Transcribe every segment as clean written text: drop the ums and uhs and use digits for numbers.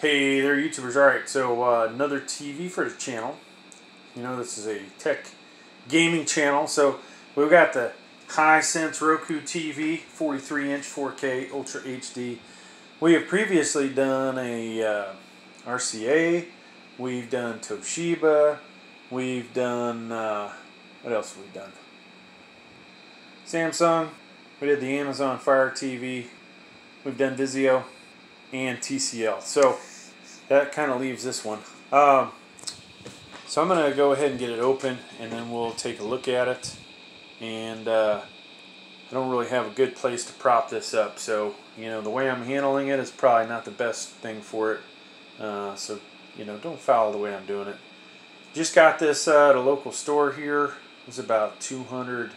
Hey there, YouTubers. Alright, so another TV for the channel. You know, this is a tech gaming channel. So we've got the Hisense Roku TV, 43-inch 4K Ultra HD. We have previously done a RCA. We've done Toshiba. We've done, what else have we done? Samsung. We did the Amazon Fire TV. We've done Vizio and TCL. So that kind of leaves this one. So I'm going to go ahead and get it open, and then we'll take a look at it. And I don't really have a good place to prop this up, so you know the way I'm handling it is probably not the best thing for it. So you know, don't follow the way I'm doing it. Just got this at a local store here. It was about $230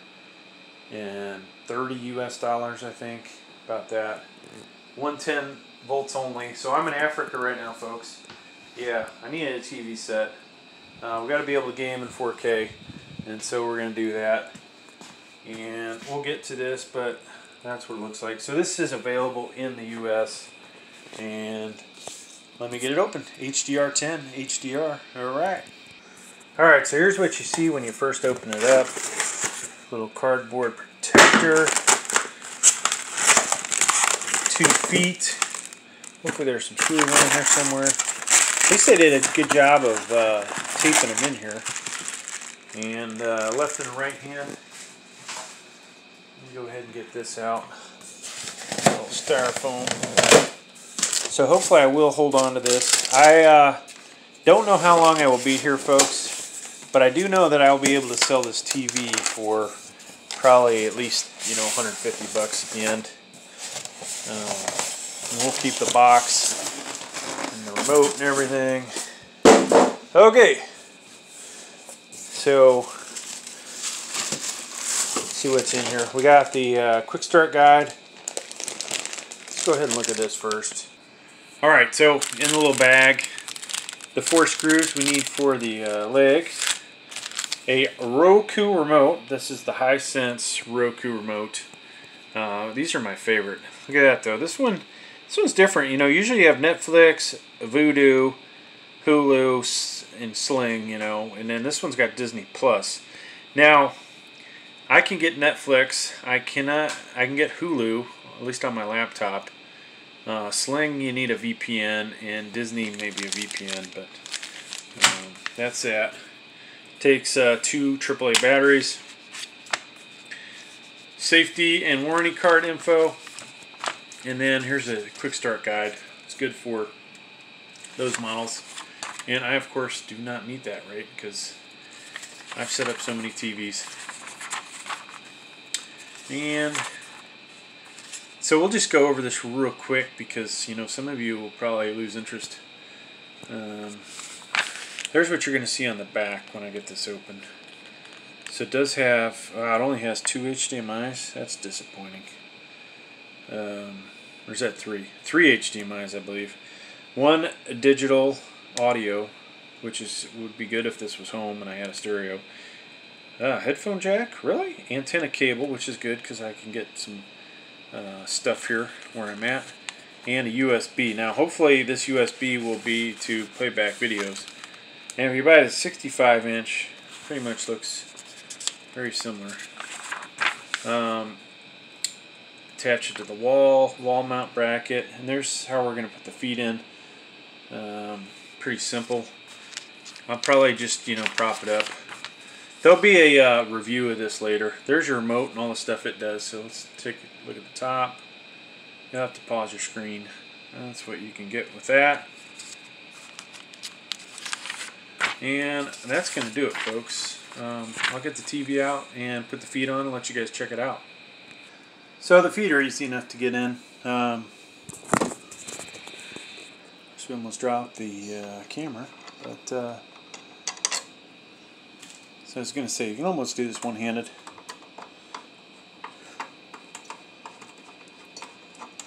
US, I think, about that. 110 volts only. So I'm in Africa right now, folks. Yeah, I needed a TV set. We got to be able to game in 4K, and so we're going to do that. And we'll get to this, but that's what it looks like. So this is available in the US, and let me get it open. HDR10, HDR. All right, so here's what you see when you first open it up. Little cardboard protector. 2 feet. Hopefully there's some screws in here somewhere. At least they did a good job of taping them in here. And left and right hand. Let me go ahead and get this out. A little styrofoam. So hopefully I will hold on to this. I don't know how long I will be here, folks, but I do know that I will be able to sell this TV for probably at least, you know, 150 bucks at the end. And we'll keep the box and the remote and everything. Okay, so let's see what's in here. We got the quick start guide. Let's go ahead and look at this first. Alright, so in the little bag, the 4 screws we need for the legs. A Roku remote. This is the Hisense Roku remote. These are my favorite. Look at that though. This one's different. You know, usually you have Netflix, Vudu, Hulu, and Sling. You know, and then this one's got Disney Plus. Now, I can get Netflix. I can get Hulu, at least on my laptop. Sling, you need a VPN, and Disney maybe a VPN, but that's that. Takes 2 AAA batteries. Safety and warranty card info. And then here's a quick start guide. It's good for those models. And I, of course, do not meet that rate because I've set up so many TVs. And so we'll just go over this real quick because, you know, some of you will probably lose interest. There's what you're going to see on the back when I get this open. So it does have, it only has 2 HDMIs. That's disappointing. Or is that 3? 3 HDMIs, I believe. 1 digital audio, which would be good if this was home and I had a stereo. Headphone jack, really? Antenna cable, which is good because I can get some stuff here where I'm at. And a USB. Now, hopefully this USB will be to play back videos. And if you buy the 65-inch, pretty much looks very similar. Attach it to the wall mount bracket, and there's how we're going to put the feet in. Pretty simple. I'll probably just, you know, prop it up. There'll be a review of this later. There's your remote and all the stuff it does. So let's take a look at the top. You'll have to pause your screen. That's what you can get with that. And that's going to do it, folks. I'll get the TV out and put the feet on and let you guys check it out. So the feet are easy enough to get in. Just almost dropped the camera, but so I was going to say you can almost do this one-handed.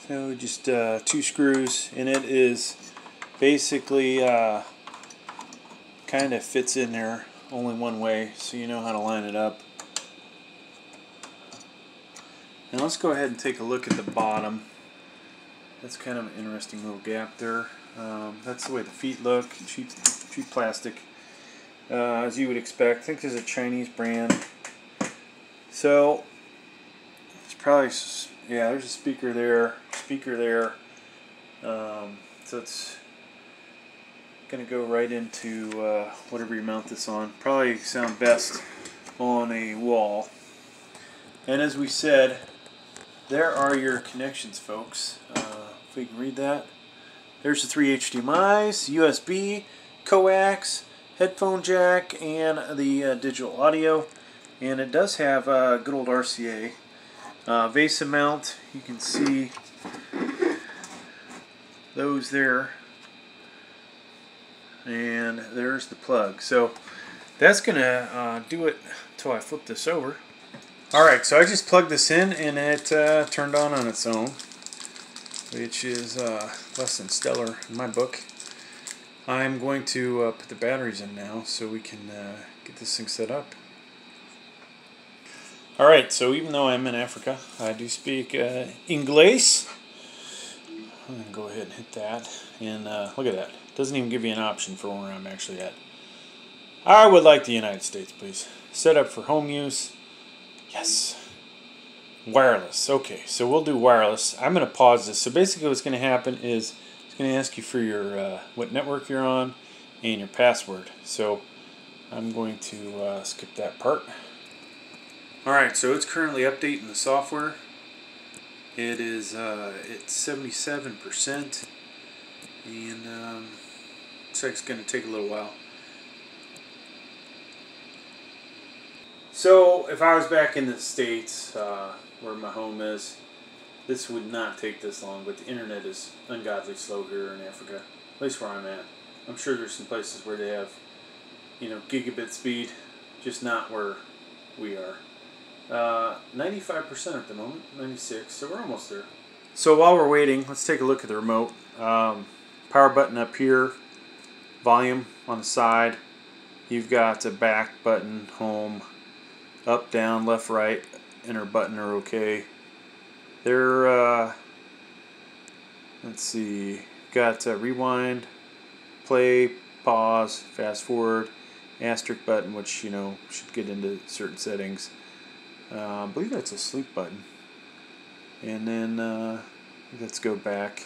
So just 2 screws, and it is basically kind of fits in there only one way, so you know how to line it up. Now let's go ahead and take a look at the bottom. That's kind of an interesting little gap there. That's the way the feet look. Cheap plastic, as you would expect. I think this is a Chinese brand. So it's probably, yeah, there's a speaker there. So it's going to go right into whatever you mount this on. Probably sound best on a wall. And as we said, there are your connections, folks. If we can read that. There's the 3 HDMIs, USB, coax, headphone jack, and the digital audio. And it does have good old RCA. VESA mount, you can see those there. And there's the plug. So that's going to do it until I flip this over. Alright, so I just plugged this in and it turned on its own, which is less than stellar in my book. I'm going to put the batteries in now so we can get this thing set up. Alright, so even though I'm in Africa, I do speak English. I'm going to go ahead and hit that, and look at that. It doesn't even give you an option for where I'm actually at. I would like the United States, please. Set up for home use. Yes. Wireless. Okay, so we'll do wireless. I'm going to pause this. So basically what's going to happen is it's going to ask you for your what network you're on and your password. So I'm going to skip that part. Alright, so it's currently updating the software. It is it's 77%, and looks like it's going to take a little while. So if I was back in the States, where my home is, this would not take this long, but the internet is ungodly slow here in Africa, at least where I'm at. I'm sure there's some places where they have, you know, gigabit speed, just not where we are. 95% at the moment, 96, so we're almost there. So while we're waiting, let's take a look at the remote. Power button up here, volume on the side. You've got a back button, home, up, down, left, right, enter button are okay. They're, let's see, got rewind, play, pause, fast forward, asterisk button, which, you know, should get into certain settings. I believe that's a sleep button. And then let's go back.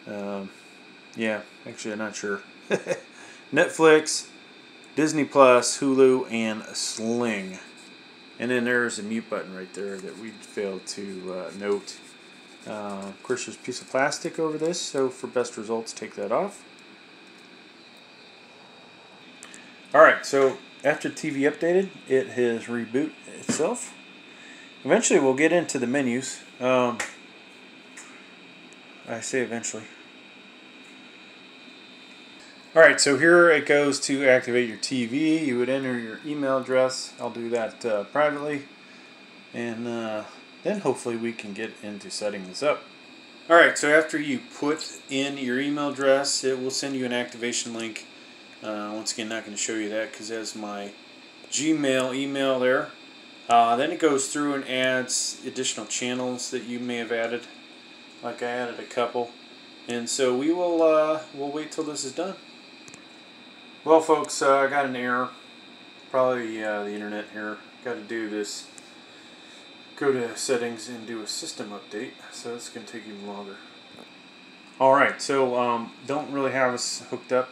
Yeah, actually I'm not sure. Netflix, Disney Plus, Hulu, and Sling. And then there's a mute button right there that we failed to note. Of course there's a piece of plastic over this, so for best results take that off. Alright, so after the TV updated, it has rebooted itself. Eventually we'll get into the menus. I say eventually. Alright, so here it goes to activate your TV. You would enter your email address. I'll do that privately. And then hopefully we can get into setting this up. Alright, so after you put in your email address, it will send you an activation link. Once again, not going to show you that because it has my Gmail email there. Then it goes through and adds additional channels that you may have added. Like I added a couple. And so we will we'll wait till this is done. Well, folks, I got an error. Probably the internet error. Got to do this. Go to settings and do a system update. So it's going to take even longer. Alright, so don't really have us hooked up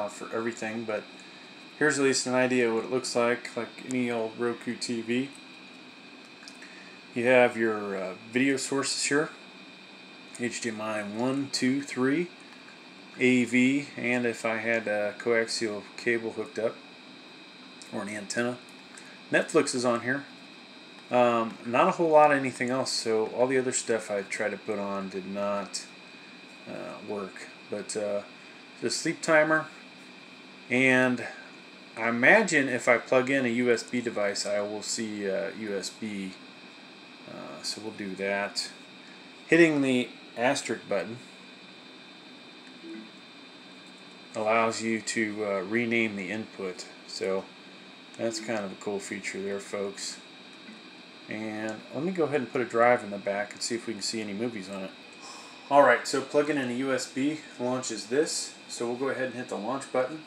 for everything, but here's at least an idea of what it looks like any old Roku TV. You have your video sources here. HDMI 1, 2, 3, AV, and if I had a coaxial cable hooked up, or an antenna. Netflix is on here. Not a whole lot of anything else, so all the other stuff I tried to put on did not work. But the sleep timer, and I imagine if I plug in a USB device, I will see USB. So we'll do that. Hitting the asterisk button allows you to rename the input. So that's kind of a cool feature there, folks. And let me go ahead and put a drive in the back and see if we can see any movies on it. Alright, so plugging in a USB launches this. So we'll go ahead and hit the launch button.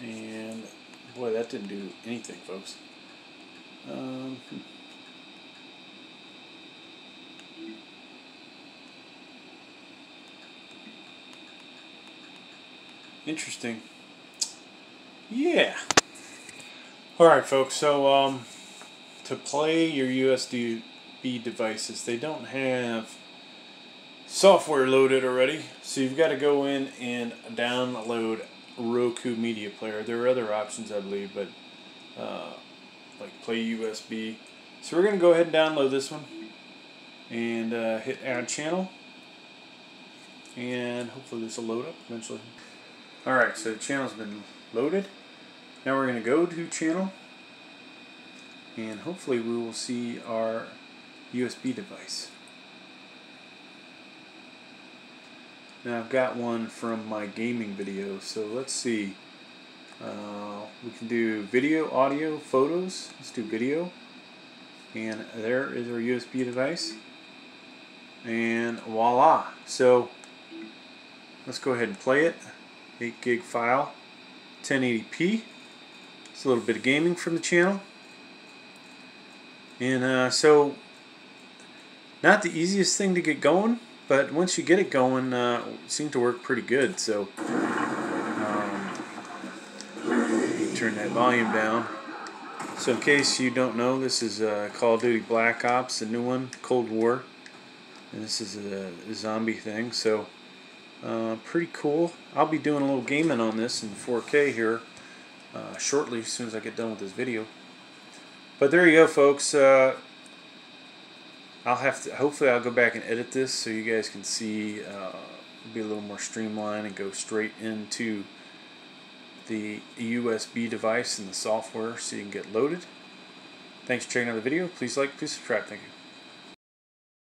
And boy, that didn't do anything, folks. Interesting. Yeah. Alright, folks, so to play your USB devices, they don't have software loaded already, so you've got to go in and download Roku Media Player. There are other options, I believe, but like Play USB. So we're going to go ahead and download this one and hit Add Channel, and hopefully this will load up eventually. Alright, so the channel's been loaded. Now we're going to go to Channel, and hopefully we will see our USB device. Now I've got one from my gaming video, so let's see. We can do video, audio, photos. Let's do video. And there is our USB device. And voila. So let's go ahead and play it. 8 gig file, 1080p. It's a little bit of gaming from the channel. And so not the easiest thing to get going, but once you get it going, it seems to work pretty good. So turn that volume down. So in case you don't know, this is Call of Duty Black Ops, the new one, Cold War. And this is a zombie thing, so pretty cool. I'll be doing a little gaming on this in 4K here shortly, as soon as I get done with this video. But there you go, folks. Hopefully I'll go back and edit this so you guys can see, be a little more streamlined and go straight into the USB device and the software so you can get loaded. Thanks for checking out the video. Please like, please subscribe. Thank you.